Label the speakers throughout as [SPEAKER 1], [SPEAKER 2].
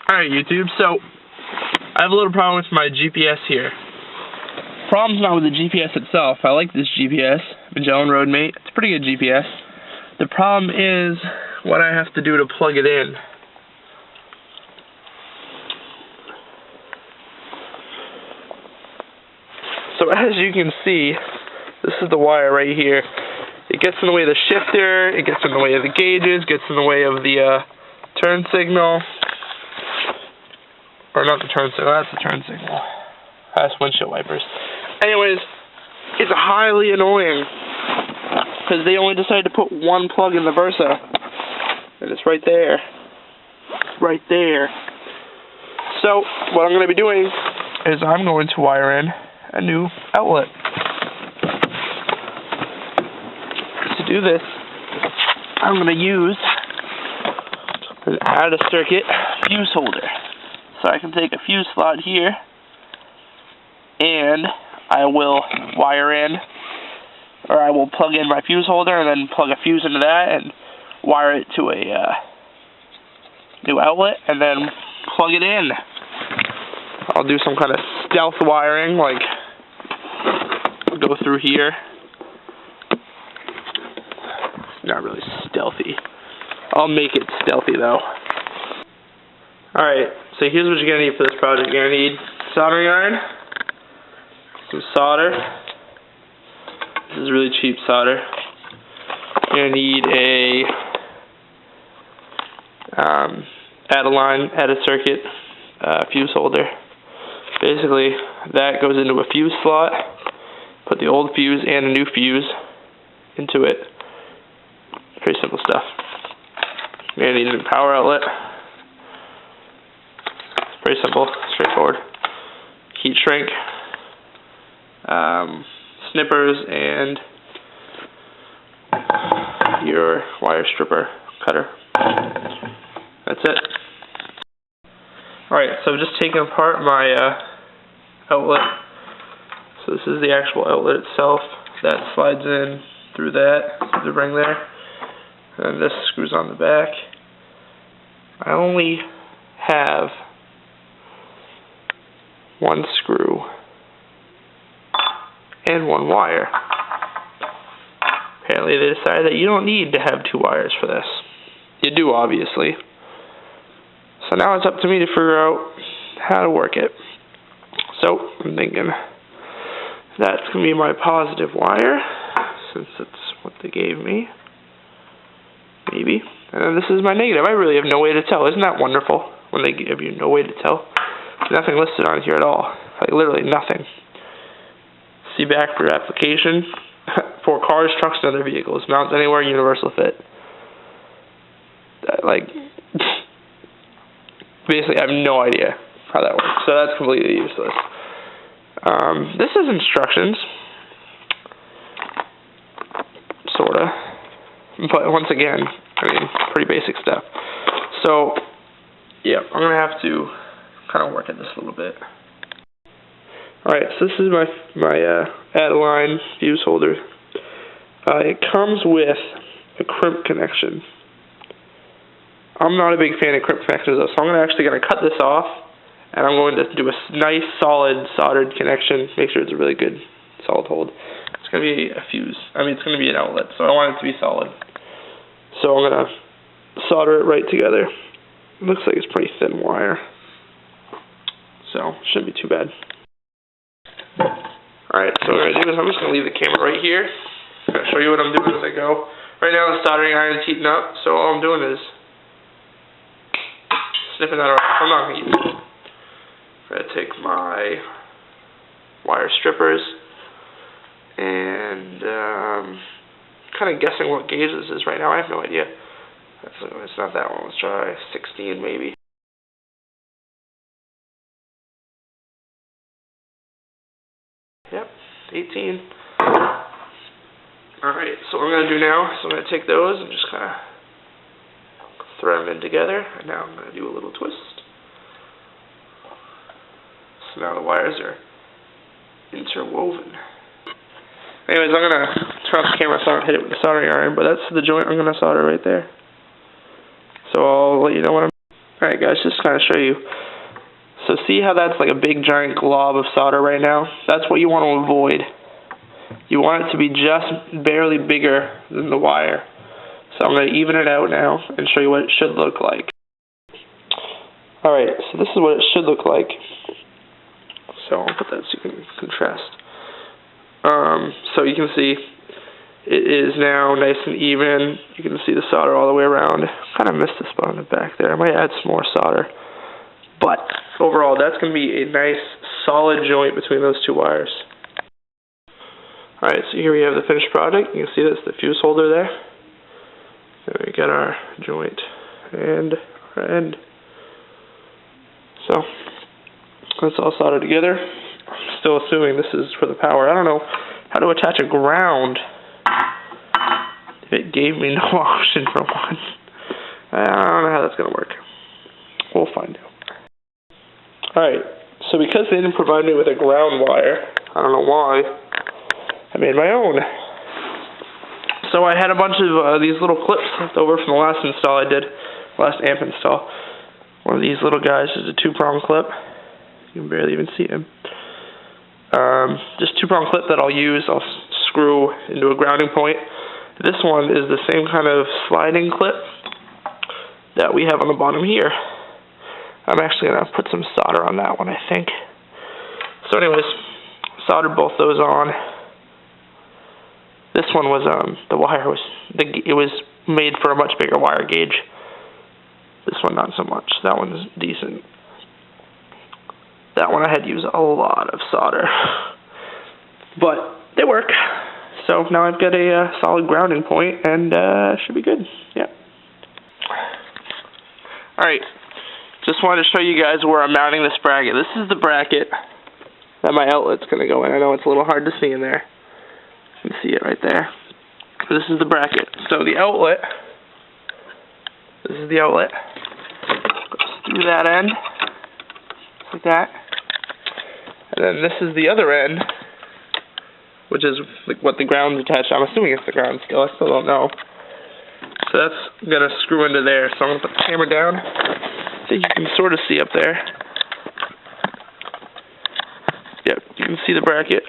[SPEAKER 1] Alright YouTube, so I have a little problem with my GPS here. Problem's not with the GPS itself. I like this GPS, Magellan Roadmate. It's a pretty good GPS. The problem is what I have to do to plug it in. So as you can see, this is the wire right here. It gets in the way of the shifter, it gets in the way of the gauges, gets in the way of the turn signal. Or not the turn signal, that's the turn signal. That's windshield wipers. Anyways, it's highly annoying because they only decided to put one plug in the Versa. And it's right there. Right there. So, what I'm going to be doing is I'm going to wire in a new outlet. To do this, I'm going to use an out-of-circuit fuse holder. So I can take a fuse slot here, and I will wire in, or I will plug in my fuse holder and then plug a fuse into that and wire it to a new outlet and then plug it in. I'll do some kind of stealth wiring, like go through here. It's not really stealthy. I'll make it stealthy though. Alright, so here's what you're going to need for this project. You're going to need soldering iron, some solder. This is really cheap solder. You're going to need a add a circuit fuse holder. Basically, that goes into a fuse slot. Put the old fuse and a new fuse into it. Pretty simple stuff. You're going to need a power outlet. Pretty simple, straightforward. Heat shrink, snippers, and your wire stripper cutter. That's it. Alright, so I've just taken apart my outlet. So this is the actual outlet itself. That slides in through that, through the ring there. And this screws on the back. I only have one screw and one wire. Apparently they decided that you don't need to have two wires for this. You do, obviously. So now it's up to me to figure out how to work it. So I'm thinking that's going to be my positive wire, since it's what they gave me. Maybe. And then this is my negative. I really have no way to tell. Isn't that wonderful when they give you no way to tell? Nothing listed on here at all. Like, literally nothing. See back for application. For cars, trucks, and other vehicles. Mounts anywhere, universal fit. Like, basically, I have no idea how that works. So that's completely useless. This is instructions. Sorta. But once again, I mean, pretty basic stuff. So, yeah, I'm going to have to kind of work at this a little bit. Alright, so this is my add-a-line fuse holder. It comes with a crimp connection. I'm not a big fan of crimp connections though, so I'm actually going to cut this off, and I'm going to do a nice solid soldered connection, make sure it's a really good solid hold. It's going to be a fuse. I mean, it's going to be an outlet, so I want it to be solid. So I'm going to solder it right together. It looks like it's pretty thin wire. So, shouldn't be too bad. Alright, so what I'm going to do is I'm just going to leave the camera right here. I'm going to show you what I'm doing as I go. Right now the soldering iron is heating up, so all I'm doing is snipping that off. I'm not going to use it. I'm going to take my wire strippers and kind of guessing what gauge this is right now. I have no idea. It's not that one. Let's try 16 maybe. Yep, 18. Alright, so what I'm going to do now is I'm going to take those and just kind of thread them in together. And now I'm going to do a little twist. So now the wires are interwoven. Anyways, I'm going to turn off the camera so I don't hit it with the soldering iron, but that's the joint I'm going to solder right there. So I'll let you know when I'm... Alright guys, just kind of show you. So see how that's like a big giant glob of solder right now? That's what you want to avoid. You want it to be just barely bigger than the wire. So I'm going to even it out now and show you what it should look like. Alright, so this is what it should look like. So I'll put that so you can contrast. So you can see it is now nice and even. You can see the solder all the way around. Kind of missed the spot on the back there. I might add some more solder. But overall, that's going to be a nice solid joint between those two wires. Alright, so here we have the finished product. You can see that's the fuse holder there. And we got our joint and our end. So that's all soldered together. I'm still assuming this is for the power. I don't know how to attach a ground. It gave me no option for one. I don't know how that's going to work. We'll find out. Alright, so because they didn't provide me with a ground wire, I don't know why, I made my own. So I had a bunch of these little clips left over from the last install I did, last amp install. One of these little guys is a 2-prong clip. You can barely even see him. Just 2-prong clip that I'll use. I'll screw into a grounding point. This one is the same kind of sliding clip that we have on the bottom here. I'm actually going to put some solder on that one, I think. So anyways, soldered both those on. This one was, the wire was, it was made for a much bigger wire gauge. This one not so much. That one's decent. That one I had to use a lot of solder. But they work. So now I've got a solid grounding point, and should be good. Yeah. Alright. Just wanted to show you guys where I'm mounting this bracket. This is the bracket that my outlet's going to go in. I know it's a little hard to see in there. You can see it right there. This is the bracket. So the outlet, this is the outlet. Goes through that end, like that. And then this is the other end, which is like what the ground's attached. I'm assuming it's the ground still. I still don't know. So that's going to screw into there. So I'm going to put the hammer down. I think you can sort of see up there. Yep, you can see the bracket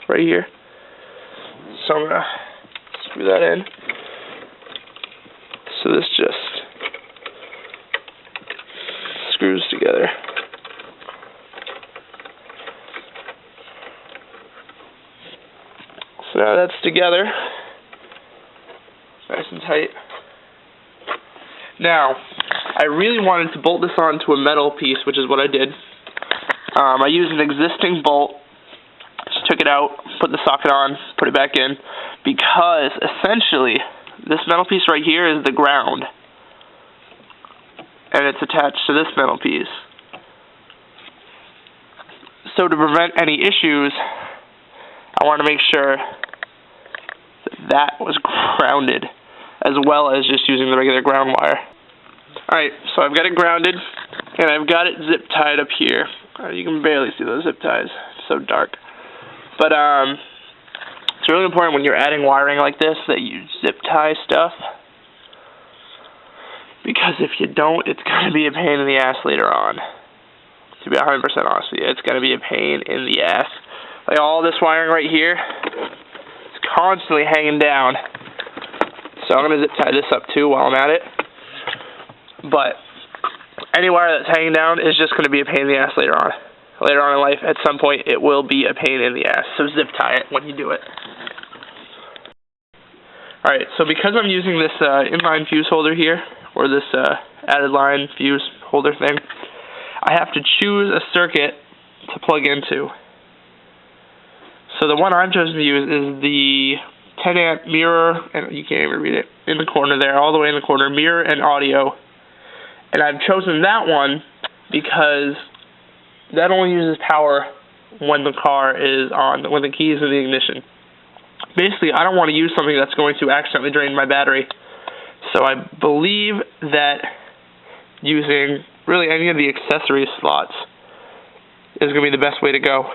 [SPEAKER 1] right here. So I'm going to screw that in. So this just screws together. So now that's together. Nice and tight. Now, I really wanted to bolt this onto a metal piece, which is what I did. I used an existing bolt. Just took it out, put the socket on, put it back in, because essentially this metal piece right here is the ground, and it's attached to this metal piece. So to prevent any issues, I want to make sure that was grounded, as well as just using the regular ground wire. Alright, so I've got it grounded, and I've got it zip tied up here. You can barely see those zip ties, it's so dark. But it's really important when you're adding wiring like this that you zip tie stuff, because if you don't, it's going to be a pain in the ass later on. To be 100% honest with you, it's going to be a pain in the ass. Like all this wiring right here, it's constantly hanging down. So I'm going to zip tie this up too while I'm at it. But any wire that's hanging down is just going to be a pain in the ass later on. Later on in life, at some point, it will be a pain in the ass. So zip tie it when you do it. Alright, so because I'm using this inline fuse holder here, or this added line fuse holder thing, I have to choose a circuit to plug into. So the one I've chosen to use is the 10 amp mirror, and you can't even read it, in the corner there, all the way in the corner, mirror and audio. And I've chosen that one because that only uses power when the car is on, when the key is in the ignition. Basically, I don't want to use something that's going to accidentally drain my battery. So I believe that using really any of the accessory slots is going to be the best way to go.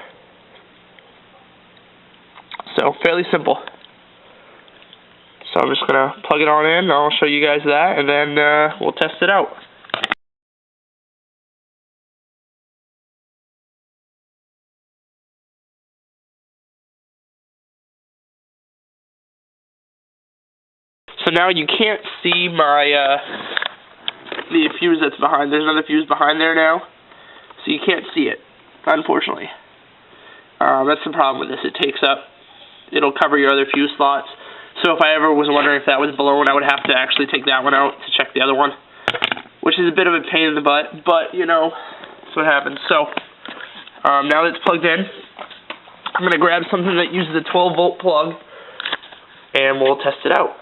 [SPEAKER 1] So, fairly simple. So I'm just going to plug it on in, I'll show you guys that, and then we'll test it out. So now you can't see my the fuse that's behind. There's another fuse behind there now, so you can't see it, unfortunately. That's the problem with this. It takes up, it'll cover your other fuse slots. So if I ever was wondering if that was blown, I would have to actually take that one out to check the other one, which is a bit of a pain in the butt, but you know, that's what happens. So now that it's plugged in, I'm going to grab something that uses a 12-volt plug, and we'll test it out.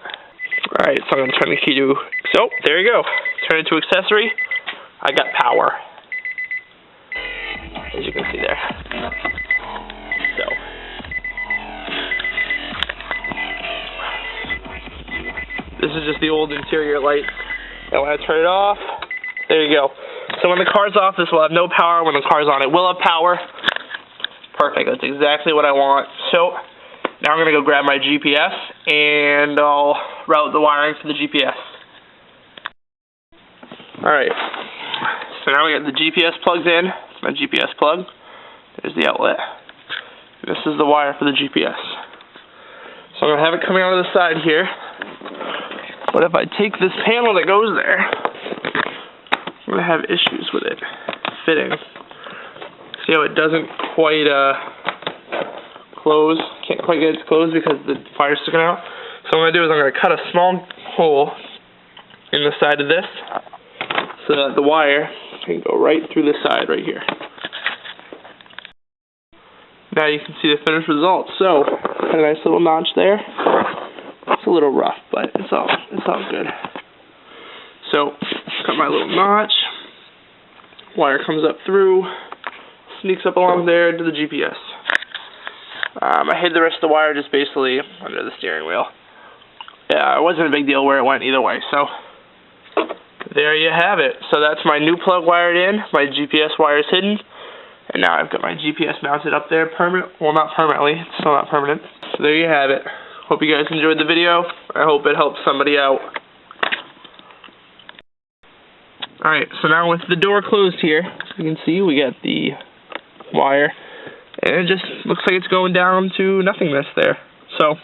[SPEAKER 1] Alright, so I'm going to turn the key to, so there you go. Turn it to accessory. I got power, as you can see there. So, this is just the old interior light. And when I turn it off, there you go. So when the car's off, this will have no power. When the car's on, it will have power. Perfect, that's exactly what I want. So, now I'm going to go grab my GPS, and I'll route the wiring for the GPS. Alright, so now we got the GPS plugged in. It's my GPS plug. There's the outlet. This is the wire for the GPS. So I'm going to have it coming out of the side here. But if I take this panel that goes there, I'm going to have issues with it fitting. See how it doesn't quite close? Can't quite get it to close because the wire's sticking out. So what I'm going to do is I'm going to cut a small hole in the side of this so that the wire can go right through the side right here. Now you can see the finished result. So, got a nice little notch there. It's a little rough, but it's all good. So, got my little notch. Wire comes up through, sneaks up along there to the GPS. I hid the rest of the wire just basically under the steering wheel. Yeah, it wasn't a big deal where it went either way. So, there you have it. So that's my new plug wired in. My GPS wire is hidden. And now I've got my GPS mounted up there well, not permanently. It's still not permanent. So there you have it. Hope you guys enjoyed the video. I hope it helps somebody out. Alright, so now with the door closed here, you can see we got the wire. And it just looks like it's going down to nothingness there. So,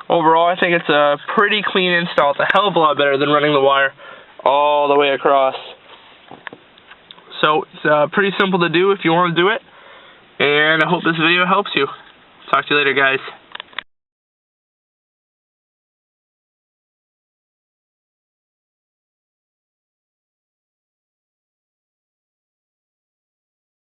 [SPEAKER 1] overall, I think it's a pretty clean install. It's a hell of a lot better than running the wire all the way across. So, it's pretty simple to do if you want to do it. And I hope this video helps you. Talk to you later, guys.